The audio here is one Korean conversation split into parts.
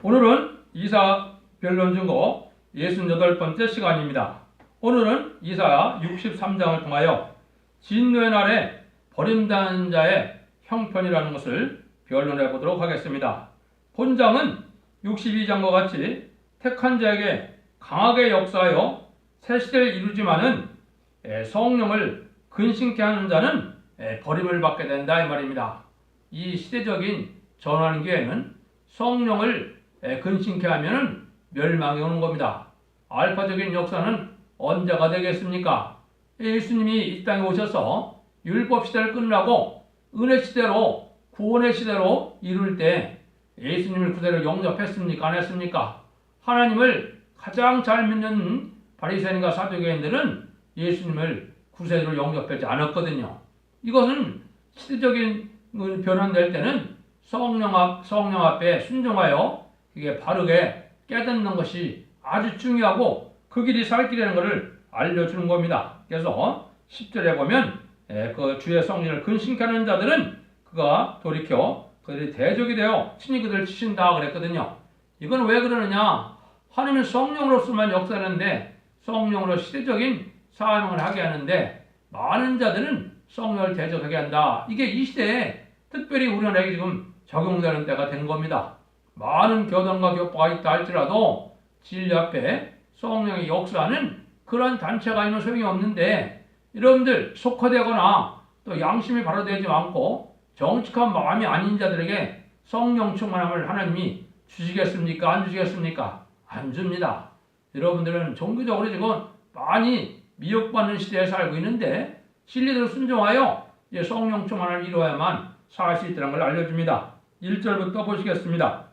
오늘은 이사 변론 증거 68번째 시간입니다. 오늘은 이사 63장을 통하여 진노의 날에 버림당한 자의 형편이라는 것을 변론해 보도록 하겠습니다. 본장은 62장과 같이 택한 자에게 강하게 역사하여 새 시대를 이루지만은 성령을 근심케 하는 자는 버림을 받게 된다 이 말입니다. 이 시대적인 전환기에는 성령을 근심케 하면 멸망이 오는 겁니다. 알파적인 역사는 언제가 되겠습니까? 예수님이 이 땅에 오셔서 율법 시대를 끝나고 은혜 시대로 구원의 시대로 이룰 때 예수님을 그대로 영접했습니까? 안 했습니까? 하나님을 가장 잘 믿는 바리새인과 사두개인들은 예수님을 구세주로 영접하지 않았거든요. 이것은 시대적인 변환될 때는 성령 앞에 순종하여 이게 바르게 깨닫는 것이 아주 중요하고 그 길이 살 길이라는 것을 알려주는 겁니다. 그래서 10절에 보면 그 주의 성령을 근심케 하는 자들은 그가 돌이켜 그들이 대적이 되어 친히 그들을 치신다 그랬거든요. 이건 왜 그러느냐? 하나님은 성령으로서만 역사하는데 성령으로 시대적인 사명을 하게 하는데 많은 자들은 성령을 대적하게 한다. 이게 이 시대에 특별히 우리나라에 지금 적용되는 때가 된 겁니다. 많은 교단과 교파가 있다 할지라도 진리 앞에 성령의 역사하는 그런 단체가 있는 소용이 없는데 여러분들 속화되거나 또 양심이 바로 되지 않고 정직한 마음이 아닌 자들에게 성령 충만함을 하나님이 주시겠습니까? 안 주시겠습니까? 안 줍니다. 여러분들은 종교적으로 지금 많이 미혹받는 시대에 살고 있는데 진리대로 순종하여 성령 충만을 이루어야만 살 수 있다는 걸 알려줍니다. 1절부터 보시겠습니다.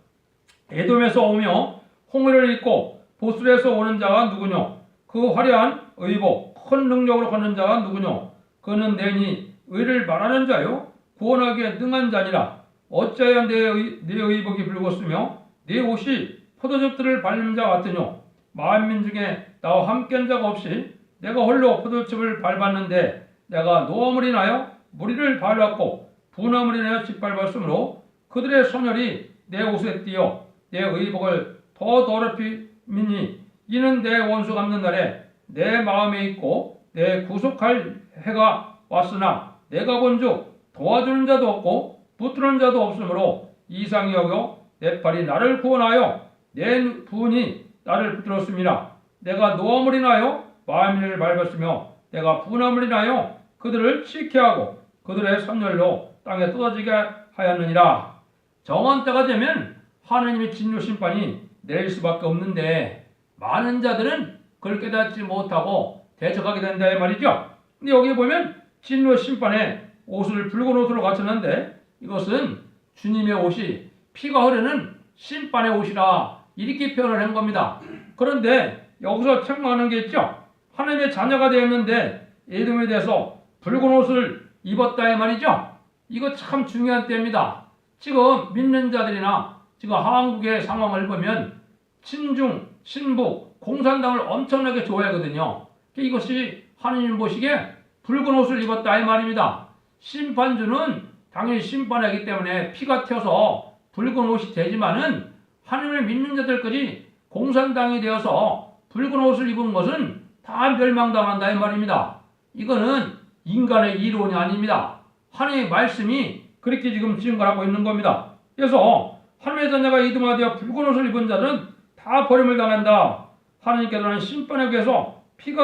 에돔에서 오며 홍해를 잇고 보슬에서 오는 자가 누구뇨? 그 화려한 의복 큰 능력으로 걷는 자가 누구뇨? 그는 내니 의를 말하는 자요 구원하기에 능한 자니라. 어찌하여 내 의복이 붉었으며 내 옷이 포도즙들을 밟는 자 같으뇨? 만민 중에 나와 함께한 자가 없이 내가 홀로 포도즙을 밟았는데 내가 노함을 인하여 무리를 밟았고 분함을 인하여 짓밟았으므로 그들의 선혈이 내 옷에 띄어 내 의복을 더 더럽히니 이는 내 원수 갚는 날에 내 마음에 있고 내 구속할 해가 왔으나 내가 본즉 도와주는 자도 없고 붙드는 자도 없으므로 이상히 여겨 내 팔이 나를 구원하여 내 부은이 나를 붙들었습니다. 내가 노함을 인하여 만민을 밟았으며 내가 분함을 인하여 그들을 치게 하고 그들의 선열로 땅에 쏟아지게 하였느니라. 정한 때가 되면 하나님의 진노 심판이 내릴 수밖에 없는데 많은 자들은 그걸 깨닫지 못하고 대적하게 된다 이 말이죠. 근데 여기 보면 진노 심판에 옷을 붉은 옷으로 갖췄는데 이것은 주님의 옷이 피가 흐르는 심판의 옷이라 이렇게 표현을 한 겁니다. 그런데 여기서 책망하는 게 있죠. 하나님의 자녀가 되었는데 에돔에 대해서 붉은 옷을 입었다 이 말이죠. 이거 참 중요한 때입니다. 지금 믿는 자들이나 지금 한국의 상황을 보면 친중, 친북, 공산당을 엄청나게 좋아하거든요. 이것이 하나님 보시기에 붉은 옷을 입었다 이 말입니다. 심판주는 당연히 심판하기 때문에 피가 튀어서 붉은 옷이 되지만은 하나님을 믿는 자들까지 공산당이 되어서 붉은 옷을 입은 것은 다 멸망당한다 이 말입니다. 이거는 인간의 이론이 아닙니다. 하나님의 말씀이 그렇게 지금 증거하고 있는 겁니다. 그래서 하나님의 자녀가 이듬하되어 붉은 옷을 입은 자는 다 버림을 당한다. 하나님께서는 심판에 의해서 피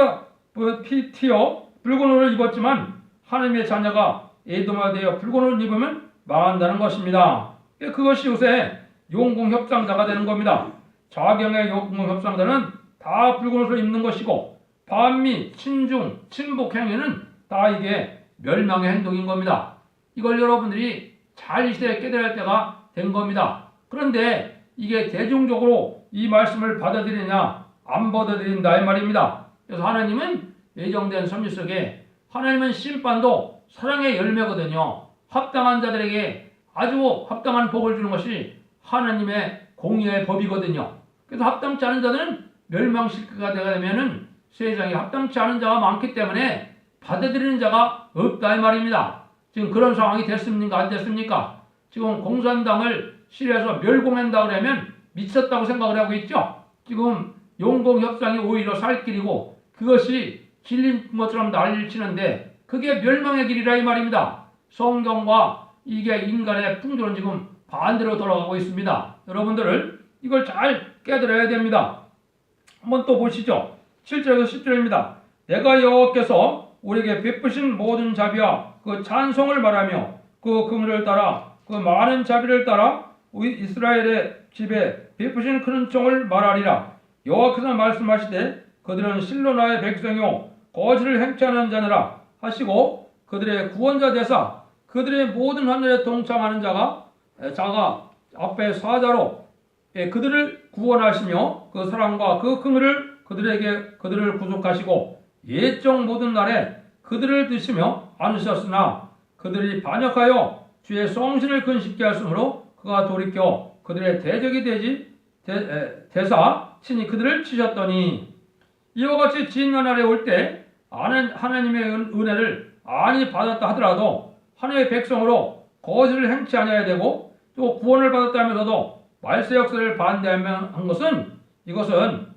튀어 붉은 옷을 입었지만 하나님의 자녀가 에돔화되어 붉은 옷을 입으면 망한다는 것입니다. 그것이 요새 용궁협상자가 되는 겁니다. 자경의 용궁협상자는 다 붉은 옷을 입는 것이고 반미, 친중, 친북 행위는 다 이게 멸망의 행동인 겁니다. 이걸 여러분들이 잘 이 시대에 깨달을 때가 된 겁니다. 그런데 이게 대중적으로 이 말씀을 받아들이냐 안 받아들인다 이 말입니다. 그래서 하나님은 예정된 섭리 속에 하나님은 심판도 사랑의 열매거든요. 합당한 자들에게 아주 합당한 복을 주는 것이 하나님의 공의의 법이거든요. 그래서 합당치 않은 자들은 멸망시키가 되면은 세상에 합당치 않은 자가 많기 때문에 받아들이는 자가 없다 이 말입니다. 지금 그런 상황이 됐습니까? 안 됐습니까? 지금 공산당을 실에서 멸공한다 그러면 미쳤다고 생각을 하고 있죠. 지금 용공 협상이 오히려 살 길이고 그것이 진리인 것처럼 난리를 치는데 그게 멸망의 길이라 이 말입니다. 성경과 이게 인간의 풍조는 지금 반대로 돌아가고 있습니다. 여러분들을 이걸 잘 깨달아야 됩니다. 한번 또 보시죠. 7절에서 10절입니다. 내가 여호와께서 우리에게 베푸신 모든 자비와 그 찬송을 말하며 그 긍휼을 따라 그 많은 자비를 따라 이스라엘의 집에 베푸신 큰 은총을 말하리라. 여호와께서 말씀하시되 그들은 실로 나의 백성이요 거짓을 행치하는 자느라 하시고 그들의 구원자 되사 그들의 모든 하늘에 동참하는 자가 앞에 사자로 그들을 구원하시며 그 사랑과 그 긍휼을 그들을 구속하시고 옛적 모든 날에 그들을 드시며 안으셨으나 그들이 반역하여 주의 성신을 근심케 하였으므로 그가 돌이켜 그들의 대적이 되사 친히 그들을 치셨더니 이와 같이 진노 날에 올 때 하나님의 은혜를 안이 받았다 하더라도 하나님의 백성으로 거짓을 행치 아니해야 되고 또 구원을 받았다 하면서도 말세 역사를 반대한 것은 이것은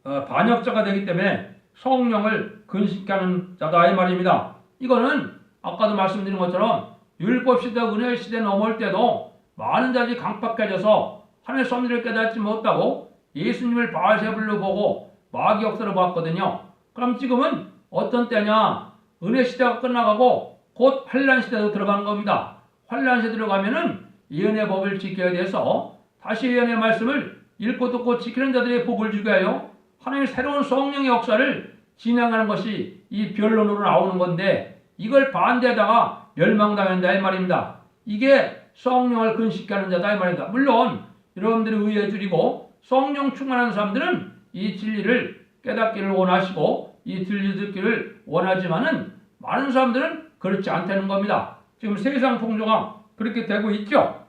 반역자가 되기 때문에 성령을 근심케 하는 자다 이 말입니다. 이거는 아까도 말씀드린 것처럼 율법 시대 은혜 시대 넘어올 때도 많은 자들이 강팍해져서 하나님의 섭리를 깨닫지 못하고 예수님을 바알세불로 보고 마귀 역사로 봤거든요. 그럼 지금은 어떤 때냐? 은혜 시대가 끝나가고 곧 환란 시대로 들어가는 겁니다. 환란 시대 들어가면은 예언의 법을 지켜야 돼서 다시 예언의 말씀을 읽고 듣고 지키는 자들의 복을 주게 하여 하나님의 새로운 성령의 역사를 진행하는 것이 이 변론으로 나오는 건데 이걸 반대하다가 멸망당한다 이 말입니다. 이게 성령을 근심케 하는 자다 이 말입니다. 물론 여러분들이 의에 줄이고 성령 충만한 사람들은 이 진리를 깨닫기를 원하시고 이 진리 듣기를 원하지만은 많은 사람들은 그렇지 않다는 겁니다. 지금 세상 풍조가 그렇게 되고 있죠.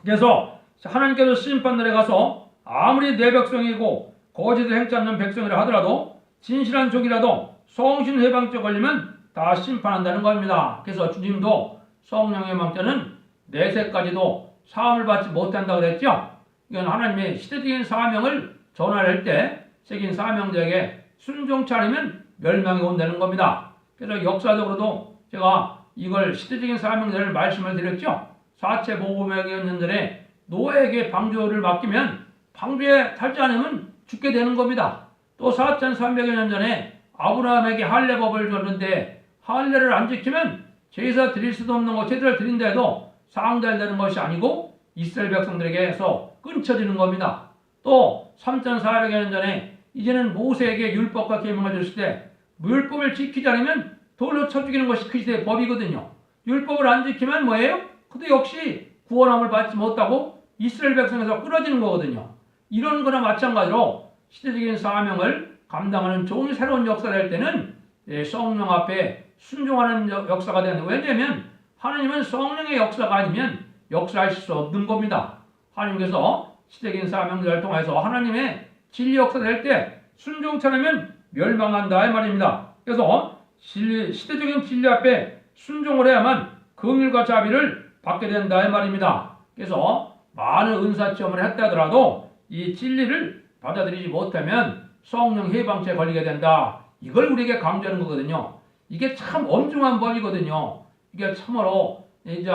그래서 하나님께서 심판날에 가서 아무리 내 백성이고 거짓을 행치 않는 백성이라 하더라도 진실한 종이라도 성신 회방죄 걸리면 다 심판한다는 겁니다. 그래서 주님도 성령 회방죄는 내세까지도 사함을 받지 못한다고 그랬죠. 이건 하나님의 시대적인 사명을 전할 때 새긴 사명자에게 순종치 않으면 멸망이 온다는 겁니다. 그래서 역사적으로도 제가 이걸 시대적인 사명자를 말씀을 드렸죠. 사체 복음의 전에 노아에게 방주를 맡기면 방주에 탈지 않으면 죽게 되는 겁니다. 또 4300여 년 전에 아브라함에게 할례법을 줬는데 할례를 안 지키면 제사 드릴 수도 없는 거 제사를 드린다 해도 상달되는 것이 아니고 이스라엘 백성들에게서 끊쳐지는 겁니다. 또 3400여 년 전에 이제는 모세에게 율법과 계명을 줬을 때 율법을 지키지 않으면 돌로 쳐 죽이는 것이 그 시대의 법이거든요. 율법을 안 지키면 뭐예요? 그도 역시 구원함을 받지 못하고 이스라엘 백성에서 끊어지는 거거든요. 이런 거나 마찬가지로 시대적인 사명을 감당하는 좋은 새로운 역사를 할 때는 성령 앞에 순종하는 역사가 되는 거예요. 왜냐하면 하나님은 성령의 역사가 아니면 역사하실 수 없는 겁니다. 하나님께서 시대적인 사명들을 통해서 하나님의 진리 역사를 할 때 순종치 않으면 멸망한다 이 말입니다. 그래서 시대적인 진리 앞에 순종을 해야만 긍휼과 자비를 받게 된다 이 말입니다. 그래서 많은 은사 체험을 했다 하더라도 이 진리를 받아들이지 못하면 성령 해방죄에 걸리게 된다. 이걸 우리에게 강조하는 거거든요. 이게 참 엄중한 법이거든요. 이게 참으로 이제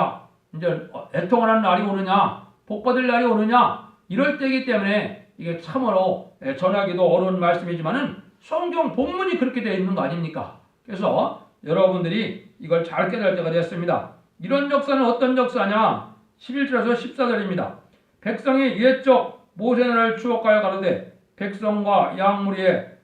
애통을 하는 날이 오느냐, 복받을 날이 오느냐 이럴 때이기 때문에 이게 참으로 전하기도 어려운 말씀이지만은 성경 본문이 그렇게 되어 있는 거 아닙니까? 그래서 여러분들이 이걸 잘 깨달을 때가 됐습니다. 이런 역사는 어떤 역사냐? 11절에서 14절입니다. 백성이 옛적 모세나라를 추억하여 가로되 백성과 양무리의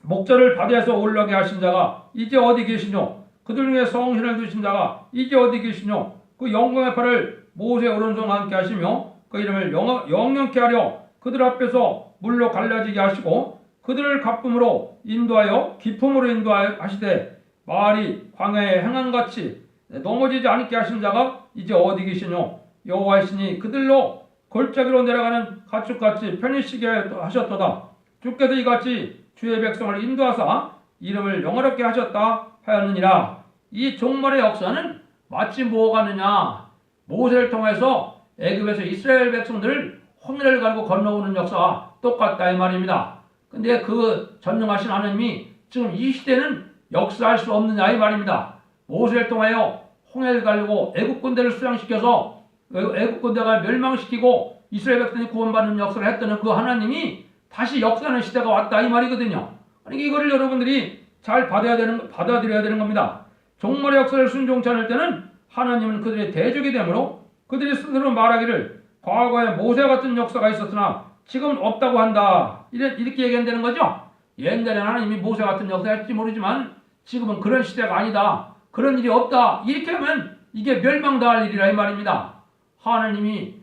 목자를 바다에서 올라게 하신 자가 이제 어디 계시뇨? 그들 중에 성신을 두신 자가 이제 어디 계시뇨? 그 영광의 팔을 모세 오른손과 함께 하시며 그 이름을 영영케 하려 그들 앞에서 물로 갈라지게 하시고 그들을 가품으로 인도하여 기품으로 인도하시되 마을이 광야에 행한같이 넘어지지 않게 하신 자가 이제 어디 계시뇨? 여호와이시니 그들로 골짜기로 내려가는 가축같이 편히 쉬게 하셨도다. 주께서 이같이 주의 백성을 인도하사 이름을 영화롭게 하셨다 하였느니라. 이 종말의 역사는 마치 뭐가 있느냐? 모세를 통해서 애굽에서 이스라엘 백성들을 홍해를 가지고 건너오는 역사와 똑같다 이 말입니다. 근데 그 전능하신 하나님이 지금 이 시대는 역사할 수 없느냐 이 말입니다. 모세를 통하여 홍해를 가지고 애굽 군대를 수장시켜서 애굽 군대가 멸망시키고 이스라엘 백성이 구원받는 역사를 했던 그 하나님이 다시 역사하는 시대가 왔다 이 말이거든요. 그러니까 이거를 여러분들이 잘 받아들여야 되는 겁니다. 종말의 역사를 순종치 않을 때는 하나님은 그들의 대적이 되므로 그들이 스스로 말하기를 과거에 모세 같은 역사가 있었으나 지금 없다고 한다. 이렇게 얘기한다는 거죠. 옛날에 하나님이 모세 같은 역사를 할지 모르지만 지금은 그런 시대가 아니다. 그런 일이 없다. 이렇게 하면 이게 멸망당할 일이라 이 말입니다. 하나님이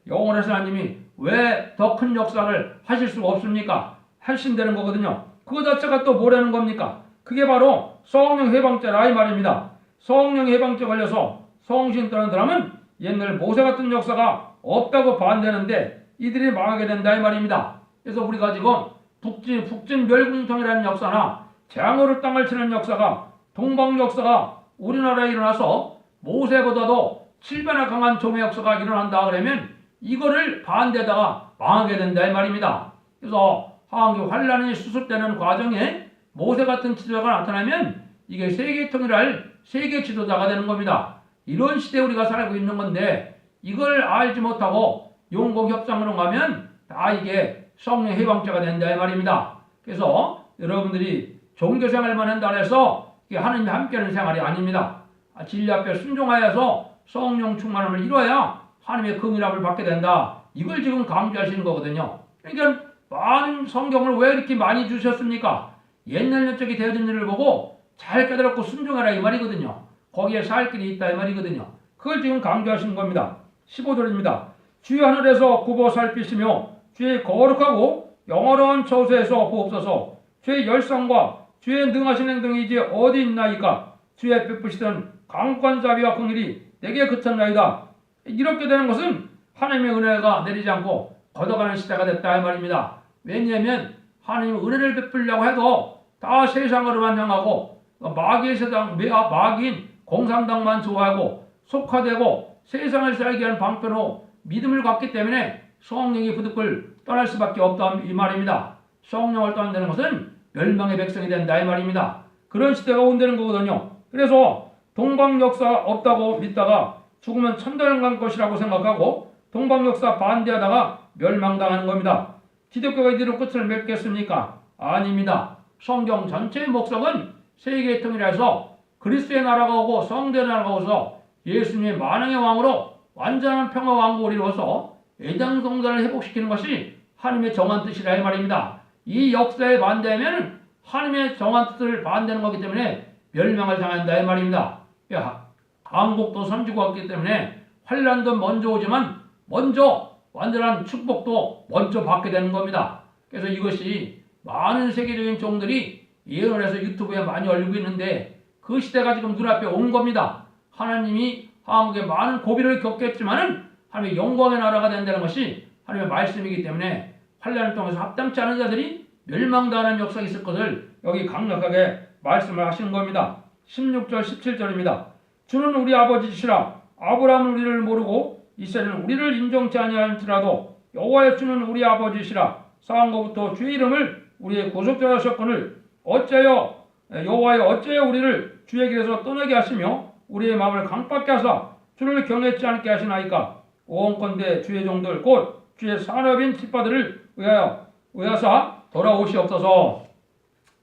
영원하신 하나님이 왜 더 큰 역사를 하실 수가 없습니까? 하신다는 거거든요. 그거 자체가 또 뭐라는 겁니까? 그게 바로 성령 해방죄라 이 말입니다. 성령 해방죄 걸려서 성신 떠난 사람은 옛날 모세 같은 역사가 없다고 반대하는데 이들이 망하게 된다 이 말입니다. 그래서 우리가 지금 북진 멸궁통이라는 역사나 장어로 땅을 치는 역사가 동방 역사가 우리나라에 일어나서 모세보다도 7배나 강한 종의 역사가 일어난다 그러면 이거를 반대하다가 망하게 된다 이 말입니다. 그래서 하한교 환란이 수습되는 과정에 모세 같은 지도자가 나타나면 이게 세계 통일할 세계 지도자가 되는 겁니다. 이런 시대에 우리가 살고 있는 건데 이걸 알지 못하고 용공 협상으로 가면 다 이게 성령 해방죄가 된다 이 말입니다. 그래서 여러분들이 종교생활만 한다 해서 하나님이 함께하는 생활이 아닙니다. 진리 앞에 순종하여서 성령 충만함을 이뤄야 하나님의 긍휼함을 받게 된다. 이걸 지금 강조하시는 거거든요. 그러니까 많은 성경을 왜 이렇게 많이 주셨습니까? 옛날 옛적이 되어진 일을 보고 잘 깨달았고 순종하라 이 말이거든요. 거기에 살 길이 있다 이 말이거든요. 그걸 지금 강조하시는 겁니다. 15절입니다. 주의 하늘에서 굽어 살피시며 주의 거룩하고 영원한 처소에서 보옵소서. 주의 열성과 주의 능하신 행동이 이제 어디 있나이까? 주의 베푸시던 강권 자비와 긍휼이 내게 그쳤나이다. 이렇게 되는 것은 하나님의 은혜가 내리지 않고 걷어가는 시대가 됐다 이 말입니다. 왜냐하면 하나님은 은혜를 베풀려고 해도 다 세상으로만 향하고 마귀의 세상, 마귀인 공산당만 좋아하고 속화되고 세상을 살게 하는 방편으로 믿음을 갖기 때문에 성령이 부득불 떠날 수밖에 없다 이 말입니다. 성령을 떠난다는 것은 멸망의 백성이 된다 이 말입니다. 그런 시대가 온다는 거거든요. 그래서 동방 역사 없다고 믿다가 죽으면 천당을 간 것이라고 생각하고 동방 역사 반대하다가 멸망당하는 겁니다. 기독교가 이대로 끝을 맺겠습니까? 아닙니다. 성경 전체의 목적은 세계의 통일해서 그리스도의 나라가 오고 성도의 나라가 오서 예수님의 만왕의 왕으로 완전한 평화 왕국을 이루어서 애당 동산을 회복시키는 것이 하나님의 정한 뜻이라 이 말입니다. 이 역사에 반대하면 하나님의 정한 뜻을 반대하는 거기 때문에 멸망을 당한다 이 말입니다. 한국도 선지고 왔기 때문에 환란도 먼저 오지만 먼저 완전한 축복도 먼저 받게 되는 겁니다. 그래서 이것이 많은 세계적인 종들이 예언을 해서 유튜브에 많이 올리고 있는데 그 시대가 지금 눈앞에 온 겁니다. 하나님이 한국에 많은 고비를 겪겠지만은 하나님의 영광의 나라가 된다는 것이 하나님의 말씀이기 때문에 환란을 통해서 합당치 않은 자들이 멸망당하는 역사가 있을 것을 여기 강력하게 말씀을 하시는 겁니다. 16절 17절입니다. 주는 우리 아버지시라. 아브라함은 우리를 모르고 이스라엘은 우리를 인정치 아니할지라도 여호와의 주는 우리 아버지시라. 상한거부터 주의 이름을 우리의 구속자라 하셨거늘 어째여 여호와여 어째여 우리를 주의 길에서 떠나게 하시며 우리의 마음을 강팍게 하사 주를 경외치 않게 하시나이까. 오온건대 주의 종들 곧 주의 산업인 집파들을 의하사 돌아오시옵소서.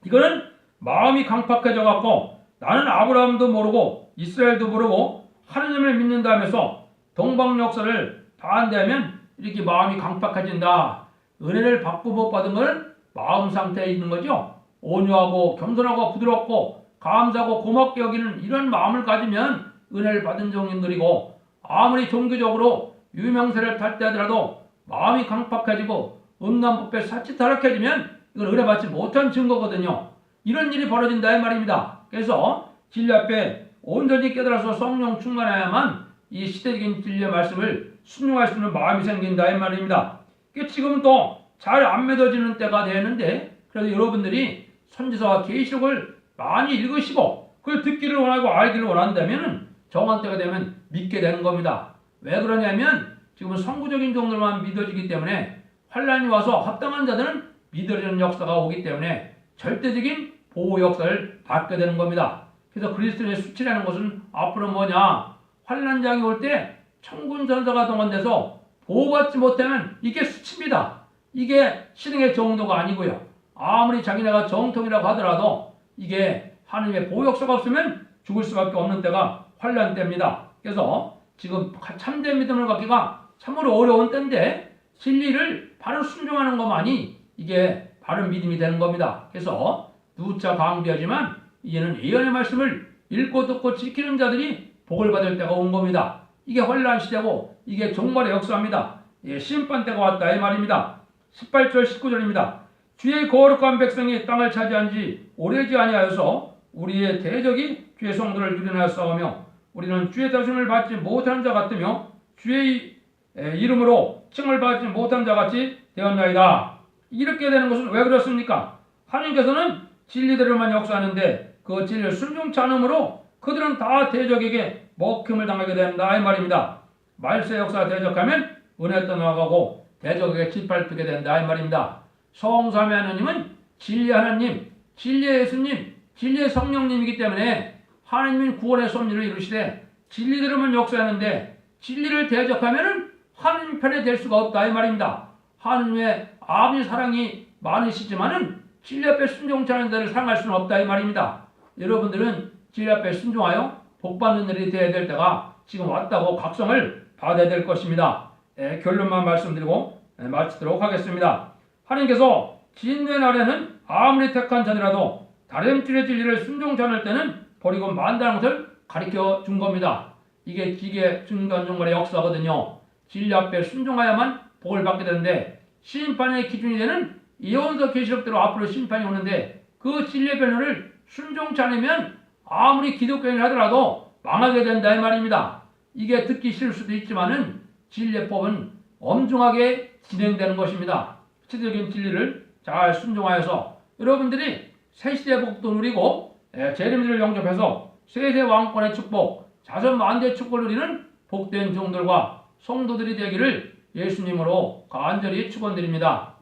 이거는 마음이 강팍해져 갖고 나는 아브라함도 모르고 이스라엘도 모르고 하나님을 믿는다 하면서 동방 역사를 반대하면 이렇게 마음이 강팍해진다. 은혜를 받고 못 받은 것은 마음 상태에 있는 거죠. 온유하고 겸손하고 부드럽고 감사하고 고맙게 여기는 이런 마음을 가지면 은혜를 받은 종인들이고 아무리 종교적으로 유명세를 탈 때 하더라도 마음이 강팍해지고 음란법에 사치 타락해지면 이건 은혜 받지 못한 증거거든요. 이런 일이 벌어진다 이 말입니다. 그래서 진리 앞에 온전히 깨달아서 성령 충만해야만 이 시대적인 진리의 말씀을 순종할 수 있는 마음이 생긴다 이 말입니다. 지금 또 잘 안 맺어지는 때가 되는데 그래서 여러분들이 선지서와 계시록을 많이 읽으시고 그걸 듣기를 원하고 알기를 원한다면 정한 때가 되면 믿게 되는 겁니다. 왜 그러냐면 지금은 선구적인 종들만 믿어지기 때문에 환란이 와서 합당한 자들은 믿어지는 역사가 오기 때문에 절대적인 보호 역사를 받게 되는 겁니다. 그래서 그리스도의 수치라는 것은 앞으로 뭐냐? 환란장이 올 때 천군 전사가 동원돼서 보호받지 못하면 이게 수치입니다. 이게 신앙의 정도가 아니고요. 아무리 자기네가 정통이라고 하더라도 이게 하나님의 보호 역사가 없으면 죽을 수밖에 없는 때가 환란 때입니다. 그래서 지금 참된 믿음을 갖기가 참으로 어려운 때인데 진리를 바로 순종하는 것만이 이게 바른 믿음이 되는 겁니다. 그래서 누차 강조하지만 이제는 예언의 말씀을 읽고 듣고 지키는 자들이 복을 받을 때가 온 겁니다. 이게 환란 시대고 이게 종말의 역사입니다. 예, 심판 때가 왔다 이 말입니다. 18절 19절입니다. 주의 거룩한 백성이 땅을 차지한 지 오래지 아니하여서 우리의 대적이 주의 성도를 유린하여 싸우며 우리는 주의 다짐을 받지 못한 자 같으며 주의 이름으로 칭을 받지 못한 자 같이 되었나이다. 이렇게 되는 것은 왜 그렇습니까? 하나님께서는 진리대로만 역사하는데 그 진리를 순종치 않음으로 그들은 다 대적에게 먹힘을 당하게 된다 이 말입니다. 말세 역사 대적하면 은혜 떠나가고 대적에게 짓밟히게 된다 이 말입니다. 성삼위 하나님은 진리 하나님, 진리의 예수님, 진리의 성령님이기 때문에 하나님은 구원의 섭리를 이루시되 진리대로만 역사하는데 진리를 대적하면 하나님 편에 될 수가 없다 이 말입니다. 하나님의 아버지 사랑이 많으시지만은 진리 앞에 순종치 않은 자를 사랑할 수는 없다 이 말입니다. 여러분들은 진리 앞에 순종하여 복받는 일이 되어야 될 때가 지금 왔다고 각성을 받아야 될 것입니다. 결론만 말씀드리고 마치도록 하겠습니다. 하나님께서 진노의 날에는 아무리 택한 자들이라도 다름질의 진리를 순종치 않을 때는 버리고 만다는 것을 가르쳐 준 겁니다. 이게 기계 중간중간의 역사거든요. 진리 앞에 순종하야만 복을 받게 되는데 심판의 기준이 되는 예언서 계시록대로 앞으로 심판이 오는데 그 진리의 변호를 순종치 않으면 아무리 기독교인을 하더라도 망하게 된다 이 말입니다. 이게 듣기 싫을 수도 있지만은 진리의 법은 엄중하게 진행되는 것입니다. 실질적인 진리를 잘 순종하여서 여러분들이 새시대 복도 누리고 재림을 영접해서 세세 왕권의 축복, 자선만대 축복을 누리는 복된 종들과 성도들이 되기를 예수님으로 간절히 축원드립니다.